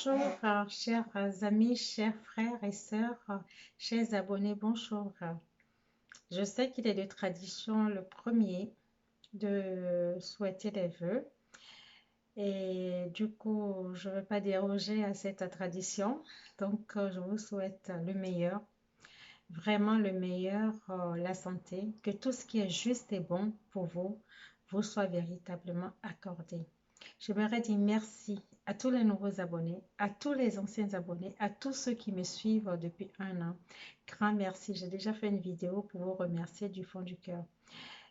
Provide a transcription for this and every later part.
Bonjour, chers amis, chers frères et sœurs, chers abonnés, bonjour. Je sais qu'il est de tradition le premier de souhaiter les vœux et du coup, je ne vais pas déroger à cette tradition. Donc, je vous souhaite le meilleur, vraiment le meilleur, la santé, que tout ce qui est juste et bon pour vous, vous soit véritablement accordé. J'aimerais dire merci à tous les nouveaux abonnés, à tous les anciens abonnés, à tous ceux qui me suivent depuis un an. Grand merci. J'ai déjà fait une vidéo pour vous remercier du fond du cœur.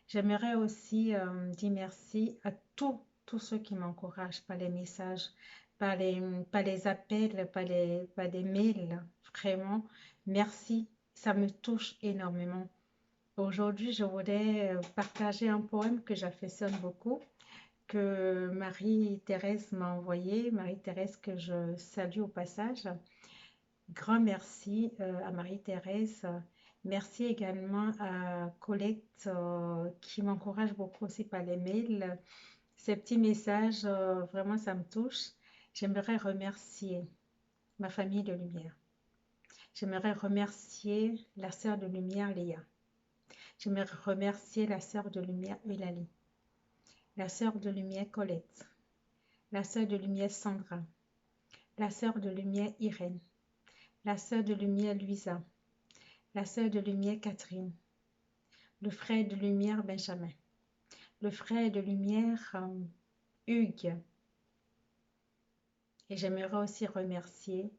J'aimerais aussi dire merci à tous ceux qui m'encouragent par les messages, par les appels, par des mails. Vraiment, merci. Ça me touche énormément. Aujourd'hui, je voudrais partager un poème que j'affectionne beaucoup, que Marie-Thérèse m'a envoyé, Marie-Thérèse que je salue au passage. Grand merci à Marie-Thérèse. Merci également à Colette qui m'encourage beaucoup aussi par les mails. Ces petits messages, vraiment ça me touche. J'aimerais remercier ma famille de lumière. J'aimerais remercier la sœur de lumière Léa. J'aimerais remercier la sœur de lumière Eulalie. La sœur de lumière Colette. La sœur de lumière Sandra, la sœur de lumière Irène, la sœur de lumière Louisa, la sœur de lumière Catherine, le frère de lumière Benjamin, le frère de lumière Hugues. Et j'aimerais aussi remercier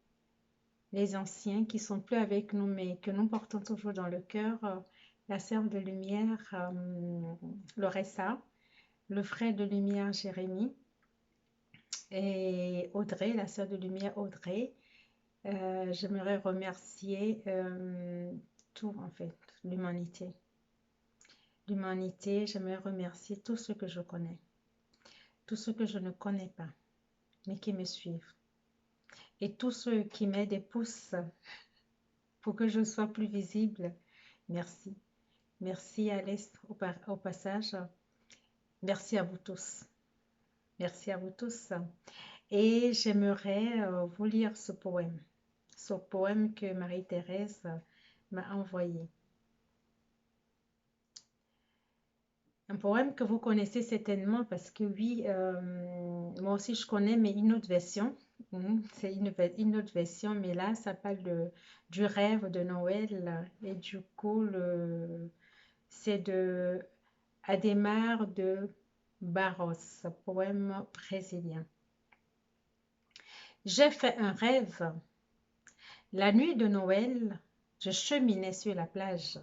les anciens qui sont plus avec nous mais que nous portons toujours dans le cœur, la sœur de lumière Loressa, le frère de lumière Jérémie et Audrey, la sœur de lumière Audrey. J'aimerais remercier tout en fait, l'humanité. L'humanité, j'aimerais remercier tous ceux que je connais, tous ceux que je ne connais pas, mais qui me suivent. Et tous ceux qui mettent des pouces pour que je sois plus visible. Merci. Merci à l'Est au passage. Merci à vous tous. Merci à vous tous. Et j'aimerais vous lire ce poème que Marie-Thérèse m'a envoyé. Un poème que vous connaissez certainement parce que oui, moi aussi je connais, mais une autre version. C'est une autre version, mais là, ça parle du rêve de Noël. Et du coup, c'est de Adhémar de Barros, poème brésilien. J'ai fait un rêve. La nuit de Noël, je cheminais sur la plage,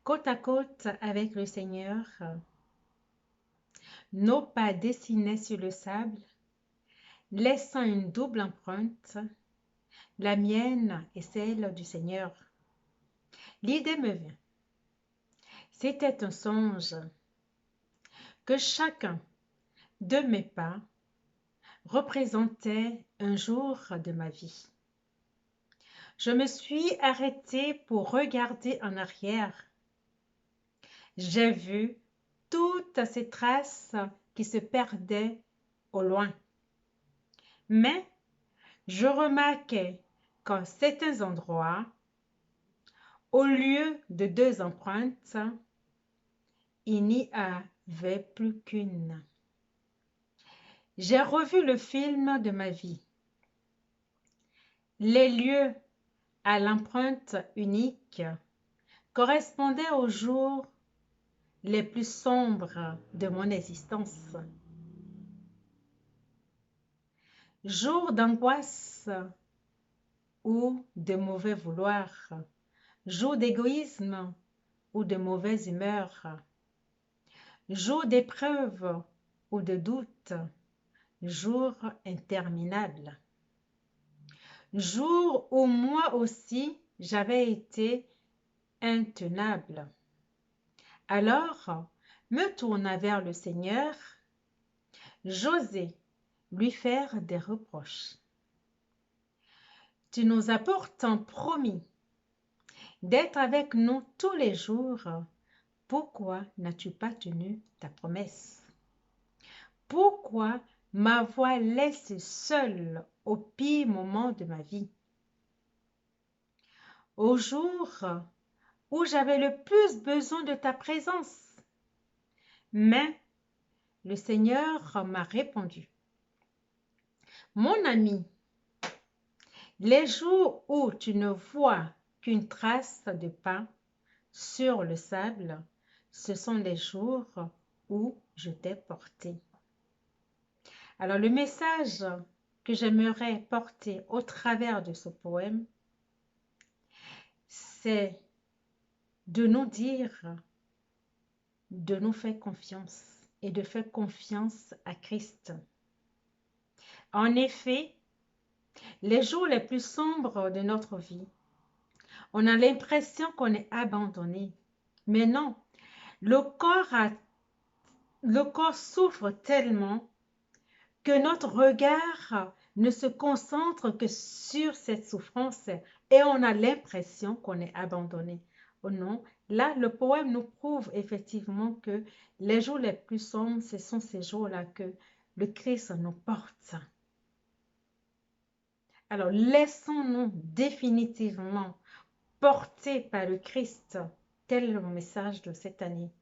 côte à côte avec le Seigneur. Nos pas dessinaient sur le sable, laissant une double empreinte, la mienne et celle du Seigneur. L'idée me vint. C'était un songe que chacun de mes pas représentait un jour de ma vie. Je me suis arrêtée pour regarder en arrière. J'ai vu toutes ces traces qui se perdaient au loin. Mais je remarquais qu'en certains endroits, au lieu de deux empreintes, il n'y avait plus qu'une. J'ai revu le film de ma vie. Les lieux à l'empreinte unique correspondaient aux jours les plus sombres de mon existence. Jours d'angoisse ou de mauvais vouloir, jours d'égoïsme ou de mauvaise humeur, jours d'épreuve ou de doute, jours interminables, jours où moi aussi j'avais été intenable. Alors, me tournant vers le Seigneur, j'osais lui faire des reproches. Tu nous as pourtant promis d'être avec nous tous les jours. Pourquoi n'as-tu pas tenu ta promesse? Pourquoi m'avoir laissé seule au pire moment de ma vie, au jour où j'avais le plus besoin de ta présence. Mais le Seigneur m'a répondu, mon ami, les jours où tu ne vois qu'une trace de pas sur le sable, ce sont les jours où je t'ai porté. Alors le message que j'aimerais porter au travers de ce poème, c'est de nous dire, de nous faire confiance et de faire confiance à Christ. En effet, les jours les plus sombres de notre vie, on a l'impression qu'on est abandonné. Mais non, le corps souffre tellement que notre regard ne se concentre que sur cette souffrance et on a l'impression qu'on est abandonné. Oh non, là, le poème nous prouve effectivement que les jours les plus sombres, ce sont ces jours-là que le Christ nous porte. Alors, laissons-nous définitivement porter par le Christ. Tel est le message de cette année.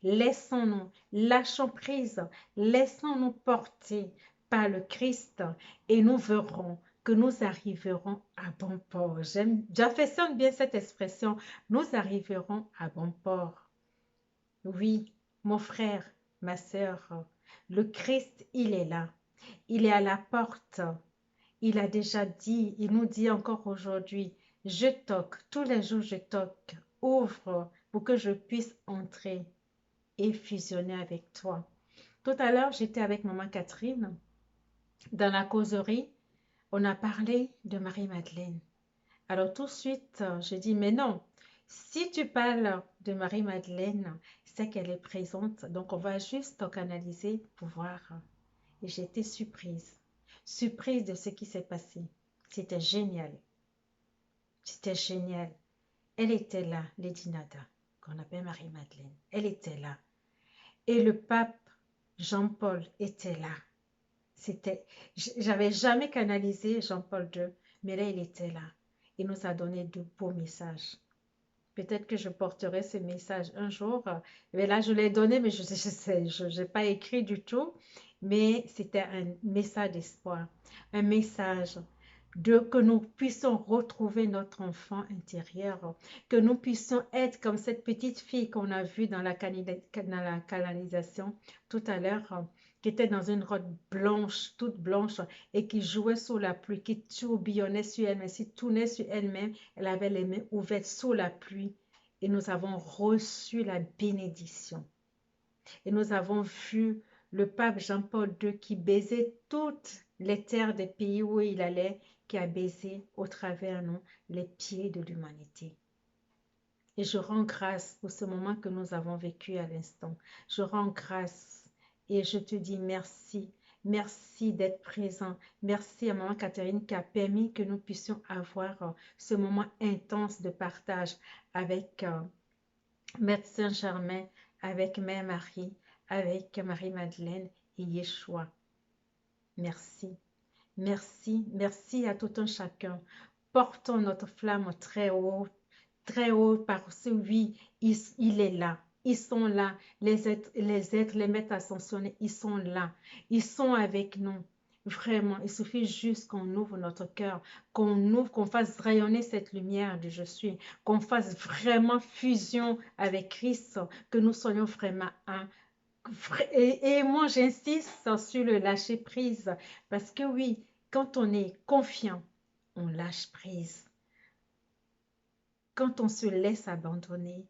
Laissons-nous, lâchons prise, laissons-nous porter par le Christ et nous verrons que nous arriverons à bon port. J'affectionne bien cette expression, nous arriverons à bon port. Oui, mon frère, ma sœur, le Christ, il est là, il est à la porte. Il a déjà dit, il nous dit encore aujourd'hui, je toque, tous les jours je toque, ouvre pour que je puisse entrer et fusionner avec toi. Tout à l'heure, j'étais avec maman Catherine dans la causerie. On a parlé de Marie-Madeleine. Alors tout de suite, je dis, mais non, si tu parles de Marie-Madeleine, c'est qu'elle est présente. Donc on va juste canaliser pour voir. Et j'étais surprise. Surprise de ce qui s'est passé. C'était génial. C'était génial. Elle était là, Lady Nada, qu'on appelle Marie-Madeleine. Elle était là. Et le pape Jean-Paul était là. J'avais jamais canalisé Jean-Paul II, mais là, il était là. Il nous a donné de beaux messages. Peut-être que je porterai ce message un jour. Mais là, je l'ai donné, mais je n'ai pas écrit du tout. Mais c'était un message d'espoir, un message que nous puissions retrouver notre enfant intérieur, que nous puissions être comme cette petite fille qu'on a vue dans la canalisation tout à l'heure, qui était dans une robe blanche, toute blanche, et qui jouait sous la pluie, qui tourbillonnait sur elle-même, qui tournait sur elle-même. Elle avait les mains ouvertes sous la pluie, et nous avons reçu la bénédiction. Et nous avons vu le pape Jean-Paul II qui baisait toutes les terres des pays où il allait, qui a baisé au travers nous les pieds de l'humanité. Et je rends grâce pour ce moment que nous avons vécu à l'instant. Je rends grâce et je te dis merci. Merci d'être présent. Merci à Maman Catherine qui a permis que nous puissions avoir ce moment intense de partage avec Maître Saint-Germain, avec Mère Marie, avec Marie-Madeleine et Yeshua. Merci. Merci, merci à tout un chacun. Portons notre flamme très haut parce que oui, il est là. Ils sont là, les êtres, les maîtres ascensionnés, ils sont là. Ils sont avec nous. Vraiment, il suffit juste qu'on ouvre notre cœur, qu'on fasse rayonner cette lumière de je suis, qu'on fasse vraiment fusion avec Christ, que nous soyons vraiment un. Et moi, j'insiste sur le lâcher prise parce que oui, quand on est confiant, on lâche prise. Quand on se laisse abandonner,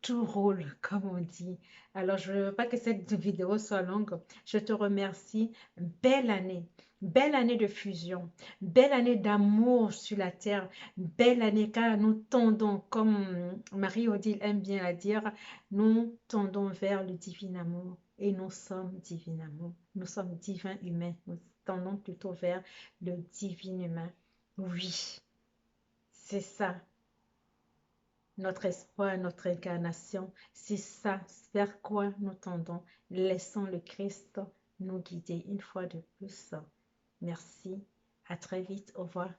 tout roule, comme on dit. Alors, je ne veux pas que cette vidéo soit longue. Je te remercie. Belle année de fusion, belle année d'amour sur la terre, belle année car nous tendons, comme Marie-Odile aime bien la dire, nous tendons vers le divin amour et nous sommes divin amour. Nous sommes divins humains. Nous tendons plutôt vers le divin humain. Oui, c'est ça. Notre espoir, notre incarnation, c'est ça vers quoi nous tendons. Laissons le Christ nous guider une fois de plus. Merci, À très vite. Au revoir.